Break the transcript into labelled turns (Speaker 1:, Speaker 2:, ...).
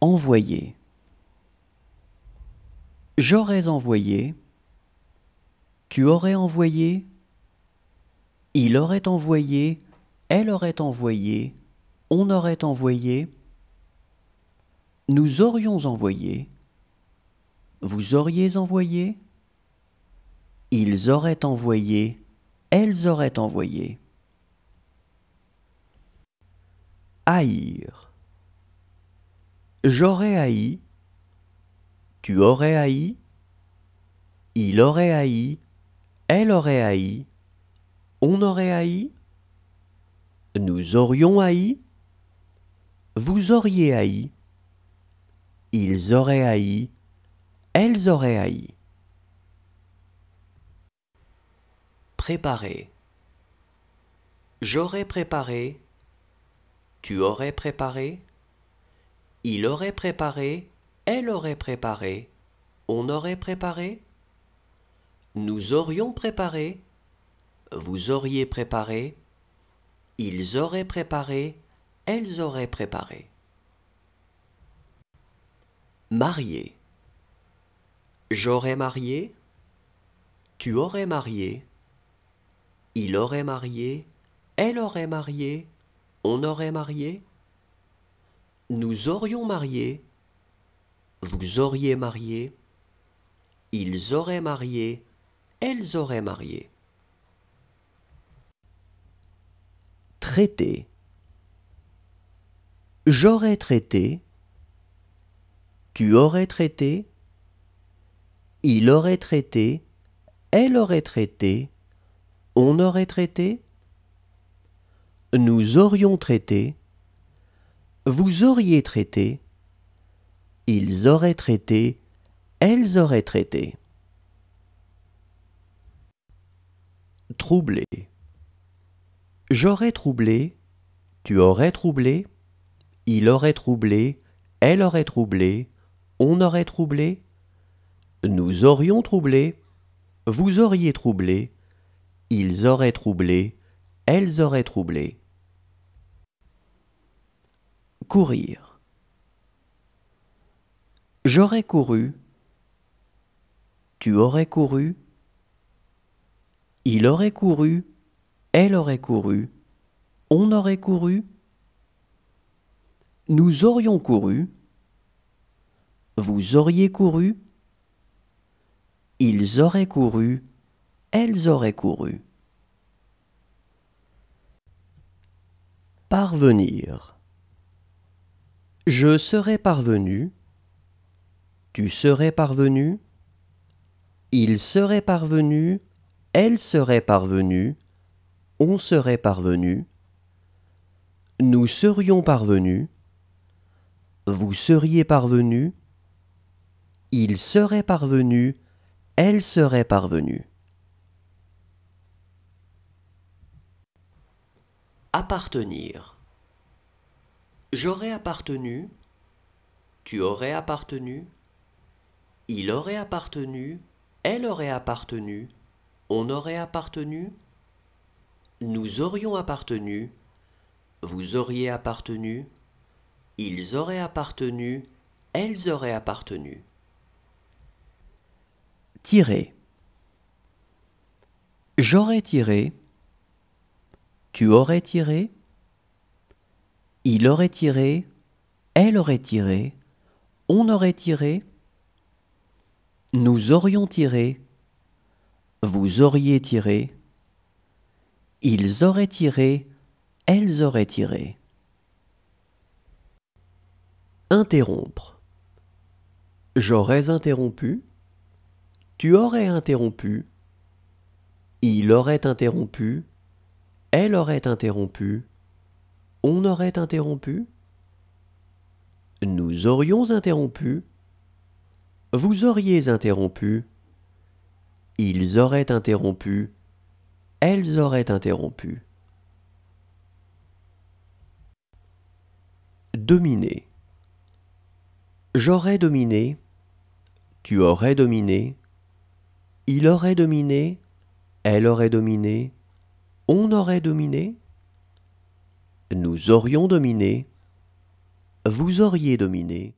Speaker 1: Envoyer. J'aurais envoyé. Tu aurais envoyé. Il aurait envoyé. Elle aurait envoyé. On aurait envoyé. Nous aurions envoyé. Vous auriez envoyé. Ils auraient envoyé. Elles auraient envoyé. Haïr. J'aurais haï. Tu aurais haï. Il aurait haï. Elle aurait haï. On aurait haï. Nous aurions haï. Vous auriez haï. Ils auraient haï. Elles auraient haï. Préparer. J'aurais préparé. Tu aurais préparé. Il aurait préparé. Elle aurait préparé. On aurait préparé. Nous aurions préparé. Vous auriez préparé. Ils auraient préparé. Elles auraient préparé. Marier. J'aurais marié. Tu aurais marié. Il aurait marié. Elle aurait marié. On aurait marié. Nous aurions marié. Vous auriez marié. Ils auraient marié. Elles auraient marié. Traiter. J'aurais traité. Tu aurais traité. Il aurait traité. Elle aurait traité. On aurait traité. Nous aurions traité. Vous auriez traité. Ils auraient traité. Elles auraient traité. Troubler. J'aurais troublé. Tu aurais troublé. Il aurait troublé. Elle aurait troublé. On aurait troublé. Nous aurions troublé. Vous auriez troublé. Ils auraient troublé. Elles auraient troublé. Courir. J'aurais couru. Tu aurais couru. Il aurait couru. Elle aurait couru. On aurait couru. Nous aurions couru. Vous auriez couru. Ils auraient couru. Elles auraient couru. Parvenir. Je serais parvenu. Tu serais parvenu. Il serait parvenu. Elle serait parvenue. On serait parvenu. Nous serions parvenus. Vous seriez parvenu. Il serait parvenu. Elle serait parvenue. Appartenir. J'aurais appartenu. Tu aurais appartenu. Il aurait appartenu. Elle aurait appartenu. On aurait appartenu. Nous aurions appartenu. Vous auriez appartenu. Ils auraient appartenu. Elles auraient appartenu. Tirer. J'aurais tiré. Tu aurais tiré. Il aurait tiré. Elle aurait tiré. On aurait tiré. Nous aurions tiré. Vous auriez tiré. Ils auraient tiré. Elles auraient tiré. Interrompre. J'aurais interrompu. Tu aurais interrompu. Il aurait interrompu. Elle aurait interrompu. On aurait interrompu. Nous aurions interrompu. Vous auriez interrompu. Ils auraient interrompu. Elles auraient interrompu. Dominer. J'aurais dominé. Tu aurais dominé. Il aurait dominé. Elle aurait dominé. On aurait dominé. Nous aurions dominé. Vous auriez dominé.